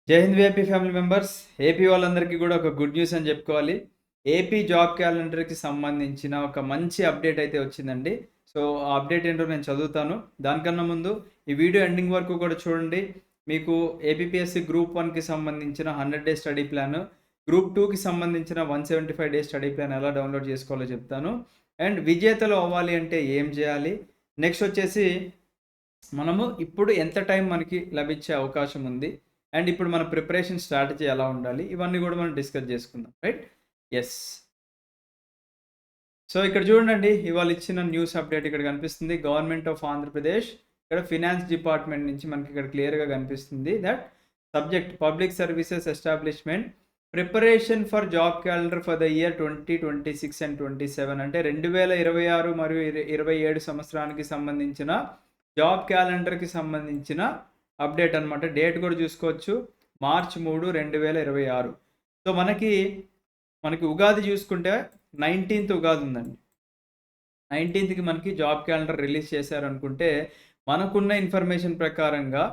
జై Hind AP family members. AP వాళ్ళందరికీ కూడా ఒక గుడ్ న్యూస్ అని చెప్పుకోవాలి. ఏపీ జాబ్ క్యాలెండర్‌కి సంబంధించిన ఒక మంచి అప్డేట్ అయితే వచ్చిందండి. సో, ఆ అప్డేట్ ఏంటో నేను చదువుతాను. దానికన్నా ముందు ఈ వీడియో ఎండింగ్ వరకు కూడా చూడండి. మీకు ఏపీపీఎస్సీ గ్రూప్ 1కి సంబంధించిన 100 డేస్ స్టడీ ప్లాన్, గ్రూప్ 2కి సంబంధించిన 175 డేస్ స్టడీ ప్లాన్ ఎలా డౌన్‌లోడ్ చేసుకోవాలో చెప్తాను. అండ్ విజేతలు అవ్వాలి అంటే ఏం చేయాలి? నెక్స్ట్ వచ్చేసి మనము ఇప్పుడు ఎంత టైం మనకి లభించే అవకాశం ఉంది? అండ్ ఇప్పుడు మన ప్రిపరేషన్ స్ట్రాటజీ ఎలా ఉండాలి? ఇవన్నీ గూడా మనం డిస్కస్ జేసుకుందాం. రైట్? యెస్. సో, ఇక్కడ చూడండండి. ఇవాళ ఇచ్చిన న్యూస్ అప్డేట్ ఇక్కడ కనిపిస్తుంది. గవర్నమెంట్ ఆఫ్ ఆంధ్రప్రదేశ్ ఇక్కడ ఫినాన్స్ డిపార్ట్‌మెంట్ నుంచి మనకి ఇక్కడ క్లియర్‌గా కనిపిస్తుంది that subject public services establishment preparation for job calendar for the year 2026 and 27 అంటే 2026 మరియు 27 సంవత్సరానికి సంబంధించిన జాబ్ క్యాలెండర్‌కి సంబంధించిన అప్డేట్ అనమాట. డేట్ కూడా చూసుకోవచ్చు. మార్చ్ 3, 2026. సో, మనకి ఉగాది చూసుకుంటే 19థ్ ఉగాది ఉందండి. 19థ్‌కి మనకి జాబ్ క్యాలెండర్ రిలీజ్ చేశారనుకుంటే, మనకున్న ఇన్ఫర్మేషన్ ప్రకారంగా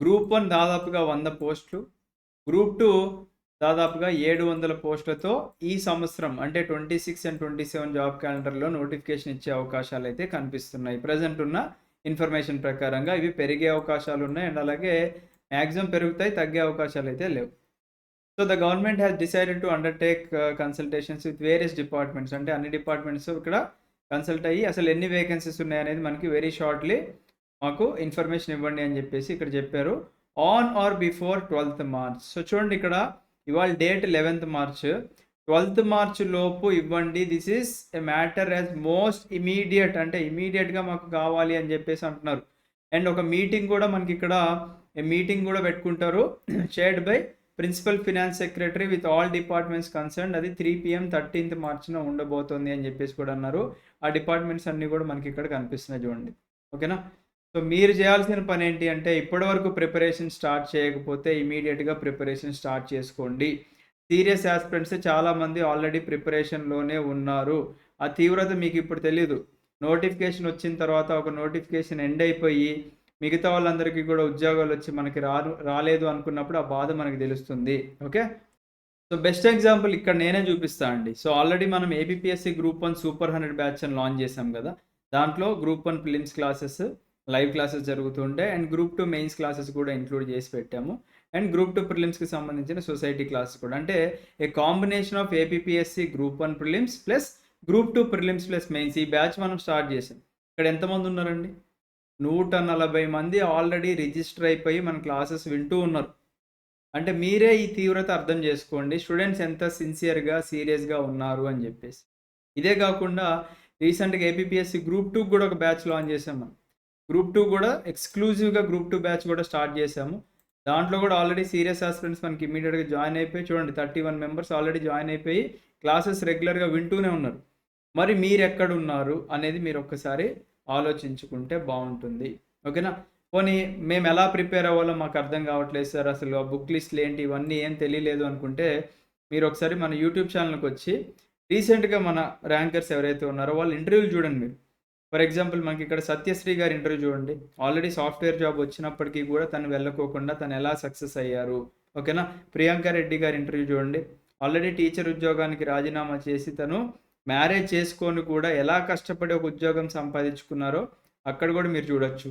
గ్రూప్ 1 దాదాపుగా 100 పోస్టులు, గ్రూప్ 2 దాదాపుగా 700 పోస్టులతో ఈ సంవత్సరం అంటే 26 అండ్ 27 జాబ్ క్యాలెండర్‌లో నోటిఫికేషన్ ఇచ్చే అవకాశాలైతే కనిపిస్తున్నాయి. ప్రెజెంట్ ఉన్న ఇన్ఫర్మేషన్ ప్రకారంగా ఇవి పెరిగే అవకాశాలున్నాయి. అండ్ అలాగే మాక్సిమం పెరుగుతాయి, తగ్గే అవకాశాలైతే లేవు. So, the government has decided to undertake consultations with various departments అంటే అన్ని డిపార్ట్మెంట్స్ ఇక్కడ కన్సల్ట్ అయ్యి అసలు ఎన్ని వేకెన్సీస్ ఉన్నాయనేది మనకి వెరీ షార్ట్‌లీ మాకు ఇన్ఫర్మేషన్ ఇవ్వండి అని చెప్పేసి ఇక్కడ చెప్పారు. On are before 12th March. So, చూడండి ఇక్కడ ఇవాళ date 11th March. 12th March లోపు ఇవ్వండి. This is a matter as most immediate అంటే ఇమీడియట్‌గా మాకు కావాలి అని చెప్పేసి అంటున్నారు. అండ్ ఒక మీటింగ్ కూడా మనకి ఇక్కడ మీటింగ్ కూడా పెట్టుకుంటారు. Chaired by principal finance secretary with all departments concerned. అది 3 PM 13th మార్చ్‌న ఉండబోతోంది అని చెప్పేసి కూడా అన్నారు. ఆ డిపార్ట్మెంట్స్ అన్నీ కూడా మనకి ఇక్కడ కనిపిస్తున్నాయి చూడండి. ఓకేనా? సో, మీరు చేయాల్సిన పని ఏంటి అంటే ఇప్పటివరకు ప్రిపరేషన్ స్టార్ట్ చేయకపోతే ఇమీడియట్‌గా ప్రిపరేషన్ స్టార్ట్ చేసుకోండి. సీరియస్ యాస్పిరెంట్స్ చాలామంది ఆల్రెడీ ప్రిపరేషన్‌లోనే ఉన్నారు. ఆ తీవ్రత మీకు ఇప్పుడు తెలీదు. నోటిఫికేషన్ వచ్చిన తర్వాత ఒక నోటిఫికేషన్ ఎండ్ అయిపోయి మిగతా వాళ్ళందరికీ కూడా ఉద్యోగాలొచ్చి మనకి రాలేదు అనుకున్నప్పుడు ఆ బాధ మనకు తెలుస్తుంది. ఓకే? సో, బెస్ట్ ఎగ్జాంపుల్ ఇక్కడ నేనే చూపిస్తా అండి. సో, ఆల్రెడీ మనం ఏపీపీఎస్సీ గ్రూప్ 1 సూపర్ 100 బ్యాచ్ అని లాంచ్ చేశాం కదా! దాంట్లో group 1 prelims classes, live classes జరుగుతూ ఉంటాయి. అండ్ గ్రూప్ 2 మెయిన్స్ క్లాసెస్ కూడా ఇంక్లూడ్ చేసి పెట్టాము. అండ్ గ్రూప్ 2 ప్రిలిమ్స్‌కి సంబంధించిన సొసైటీ క్లాసెస్ కూడా. అంటే a combination of APPSC group 1 prelims plus group 2 prelims plus mains ఈ బ్యాచ్ మనం స్టార్ట్ చేసాం. ఇక్కడ ఎంతమంది ఉన్నారండి? 140 మంది ఆల్రెడీ రిజిస్టర్ అయిపోయి మన క్లాసెస్ వింటూ ఉన్నారు. అంటే మీరే ఈ తీవ్రత అర్థం చేసుకోండి. స్టూడెంట్స్ ఎంత సిన్సియర్‌గా, సీరియస్‌గా ఉన్నారు అని జెప్పేసి. ఇదే గాకుండా రీసెంట్‌గా ఏపీపీఎస్సీ గ్రూప్ 2 గూడా ఒక బ్యాచ్ లాంచ్ చేసాం మనం. గ్రూప్ 2 గూడా ఎక్స్‌క్లూజివ్‌గా గ్రూప్ 2 బ్యాచ్ గూడా స్టార్ట్ చేసాము. దాంట్లో గూడా ఆల్రెడీ సీరియస్ ఆస్పిరెంట్స్ మనకి ఇమ్మీడియేట్‌గా జాయిన్ అయిపోయి చూడండి 31 మెంబర్స్ ఆల్రెడీ జాయిన్ అయిపోయి క్లాసెస్ రెగ్యులర్‌గా వింటూనే ఉన్నారు. మరి మీరెక్కడున్నారు అనేది మీరొక్కసారి ఆలోచించుకుంటే బావుంటుంది. ఓకేనా? పోనీ మేమెలా ప్రిపేర్ అవ్వాలో మాకు అర్థం కావట్లేదు సార్. అసలు ఆ బుక్ లిస్ట్‌లు ఏంటి ఇవన్నీ ఏం తెలియలేదు అనుకుంటే, మీరొకసారి మన యూట్యూబ్ ఛానల్‌కొచ్చి రీసెంట్‌గా మన ర్యాంకర్స్ ఎవరైతే ఉన్నారో వాళ్ళ ఇంటర్వ్యూలు చూడండి మీరు. ఫర్ ఎగ్జాంపుల్ మనకిక్కడ సత్యశ్రీ గారి ఇంటర్వ్యూ చూడండి. ఆల్రెడీ సాఫ్ట్‌వేర్ జాబ్ వచ్చినప్పటికీ కూడా తను వెళ్ళకోకుండా తను ఎలా సక్సెస్ అయ్యారు. ఓకేనా? ప్రియాంక రెడ్డి గారి ఇంటర్వ్యూ చూడండి. ఆల్రెడీ టీచర్ ఉద్యోగానికి రాజీనామా చేసి తను మ్యారేజ్ చేసుకొని కూడా ఎలా కష్టపడి ఒక ఉద్యోగం సంపాదించుకున్నారో అక్కడ కూడా మీరు చూడొచ్చు.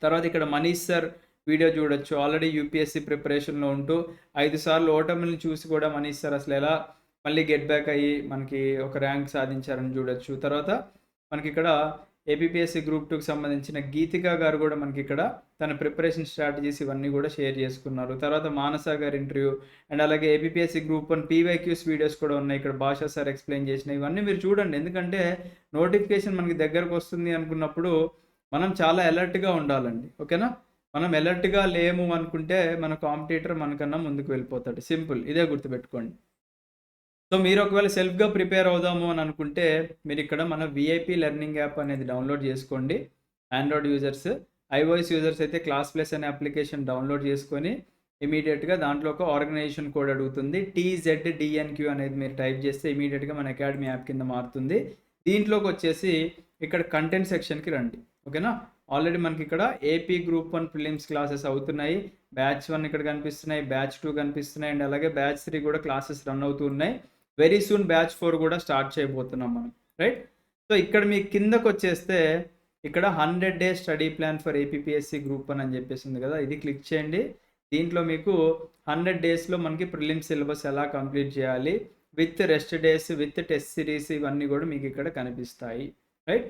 తర్వాత ఇక్కడ మనీష్ సార్ వీడియో చూడొచ్చు. ఆల్రెడీ యూపీఎస్సీ ప్రిపరేషన్‌లో ఉంటూ 5 సార్లు ఓటమిని చూసి కూడా మనీష్ సార్ అసలు ఎలా మళ్ళీ గెట్ బ్యాక్ అయ్యి మనకి ఒక ర్యాంక్ సాధించారని చూడొచ్చు. తర్వాత మనకిక్కడ ఏపీపీఎస్సీ గ్రూప్ 2కి సంబంధించిన గీతిక గారు కూడా మనకిక్కడ తన ప్రిపరేషన్ స్ట్రాటజీస్ ఇవన్నీ కూడా షేర్ చేసుకున్నారు. తర్వాత మానస గారి ఇంటర్వ్యూ అండ్ అలాగే ఏపీపీఎస్సీ గ్రూప్ 1 పీవైక్యూస్ వీడియోస్ కూడా ఉన్నాయి. ఇక్కడ భాషా సార్ ఎక్స్‌ప్లెయిన్ చేసినయి. ఇవన్నీ మీరు చూడండి. ఎందుకంటే నోటిఫికేషన్ మనకి దగ్గరకొస్తుంది అనుకున్నప్పుడు మనం చాలా అలర్ట్‌గా ఉండాలండి. ఓకేనా? మనం అలర్ట్‌గా లేము అనుకుంటే మన కాంపిటీటర్ మనకన్నా ముందుకు వెళ్ళిపోతాడు. సింపుల్. ఇదే గుర్తుపెట్టుకోండి. సో, మీరు ఒకవేళ సెల్ఫ్‌గా ప్రిపేర్ అవుదాము అని అనుకుంటే, మీరిక్కడ మన వీఐపీ లెర్నింగ్ యాప్ అనేది డౌన్‌లోడ్ చేసుకోండి. Android users. ఐఓఎస్ యూజర్స్ అయితే క్లాస్ ప్లస్ అనే అప్లికేషన్ డౌన్‌లోడ్ చేసుకొని, ఇమ్మీడియేట్‌గా దాంట్లో ఒక ఆర్గనైజేషన్ కోడ్ అడుగుతుంది. TZDNQ అనేది మీరు టైప్ చేస్తే ఇమ్మీడియేట్‌గా మన అకాడమీ యాప్ కింద మారుతుంది. దీంట్లోకొచ్చేసి ఇక్కడ కంటెంట్ సెక్షన్‌కి రండి. ఓకేనా? ఆల్రెడీ మనకి ఇక్కడ ఏపీ గ్రూప్ 1 ప్రిలిమ్స్ క్లాసెస్ అవుతున్నాయి. బ్యాచ్ 1 ఇక్కడ కనిపిస్తున్నాయి, బ్యాచ్ 2 కనిపిస్తున్నాయి అండ్ అలాగే బ్యాచ్ 3 కూడా క్లాసెస్ రన్ అవుతూ ఉన్నాయి. వెరీ సూన్ బ్యాచ్ 4 కూడా స్టార్ట్ చేయబోతున్నాం మనం, రైట్? సో ఇక్కడ మీ కిందకొచ్చేస్తే ఇక్కడ 100 days study plan for APPSC group 1 అని చెప్పేసింది కదా, ఇది క్లిక్ చేయండి. దీంట్లో మీకు 100 డేస్లో మనకి ప్రిలిమ్స్ సిలబస్ ఎలా కంప్లీట్ చేయాలి, with rest days, with test series, ఇవన్నీ కూడా మీకు ఇక్కడ కనిపిస్తాయి, రైట్?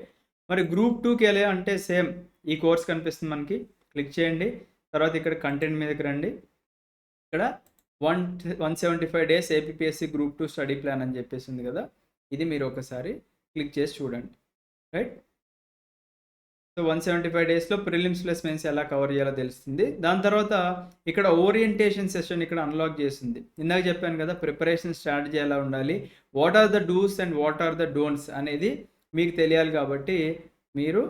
మరి గ్రూప్ 2కి ఎలా అంటే సేమ్ ఈ కోర్స్ కనిపిస్తుంది మనకి, క్లిక్ చేయండి. తర్వాత ఇక్కడ కంటెంట్ మీదకి రండి. ఇక్కడ 175 days APPSC group 2 study plan అని చెప్పేసింది కదా, ఇది మీరు ఒకసారి క్లిక్ చేసి చూడండి, రైట్? సో 175 డేస్లో ప్రిలిమ్స్ ప్లస్ మెయిన్స్ ఎలా కవర్ చేయాలో తెలుస్తుంది. దాని తర్వాత ఇక్కడ ఓరియంటేషన్ సెషన్ ఇక్కడ అన్లాక్ చేసింది. ఇందాక చెప్పాను కదా ప్రిపరేషన్ స్ట్రాటజీ ఎలా ఉండాలి, what are the do's and what are the don'ts అనేది మీకు తెలియాలి. కాబట్టి మీరు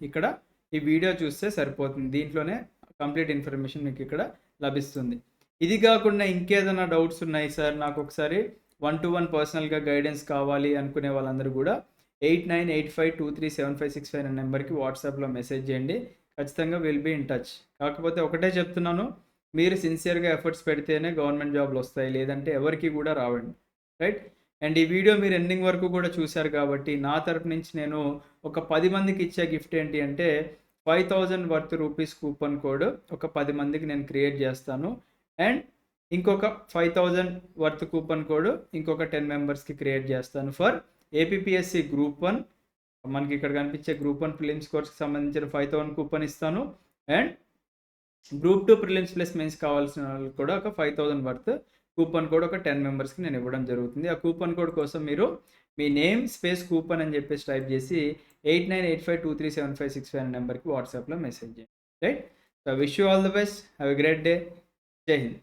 ఇక్కడ ఈ వీడియో చూస్తే సరిపోతుంది, దీంట్లోనే కంప్లీట్ ఇన్ఫర్మేషన్ మీకు ఇక్కడ లభిస్తుంది. ఇది కాకుండా ఇంకేదైనా డౌట్స్ ఉన్నాయి సార్, నాకు ఒకసారి 1-to-1 పర్సనల్గా గైడెన్స్ కావాలి అనుకునే వాళ్ళందరూ కూడా 8985237565 అనే నెంబర్కి వాట్సాప్లో మెసేజ్ చేయండి. ఖచ్చితంగా విల్ బీ ఇన్ టచ్. కాకపోతే ఒకటే చెప్తున్నాను, మీరు సిన్సియర్గా ఎఫర్ట్స్ పెడితేనే గవర్నమెంట్ జాబ్లు వస్తాయి, లేదంటే ఎవరికి కూడా రావండి, రైట్? అండ్ ఈ వీడియో మీరు ఎండింగ్ వరకు కూడా చూశారు కాబట్టి నా తరపు నుంచి నేను ఒక 10 మందికి ఇచ్చే గిఫ్ట్ ఏంటి అంటే 5000 వర్త్ రూపీస్ కూపన్ కోడ్ ఒక 10 మందికి నేను క్రియేట్ చేస్తాను. అండ్ ఇంకొక 5000 వర్త్ కూపన్ కోడ్ ఇంకొక 10 మెంబర్స్కి క్రియేట్ చేస్తాను ఫర్ ఏపీపీఎస్సీ గ్రూప్ 1. మనకి ఇక్కడ కనిపించే గ్రూప్ 1 ప్రిలిమ్స్ కోర్స్కి సంబంధించిన 5000 కూపన్ ఇస్తాను. And group 2 prelims plus mains కావాల్సిన వాళ్ళకి కూడా ఒక 5000 వర్త్ కూపన్ కోడ్ ఒక 10 మెంబర్స్కి నేను ఇవ్వడం జరుగుతుంది. ఆ కూపన్ కోడ్ కోసం మీరు మీ నేమ్ స్పేస్ కూపన్ అని చెప్పేసి టైప్ చేసి 8985237565 అనే నెంబర్కి వాట్సాప్లో మెసేజ్ చేయండి, right? So wish you all the best, have a great day, జై హింద్.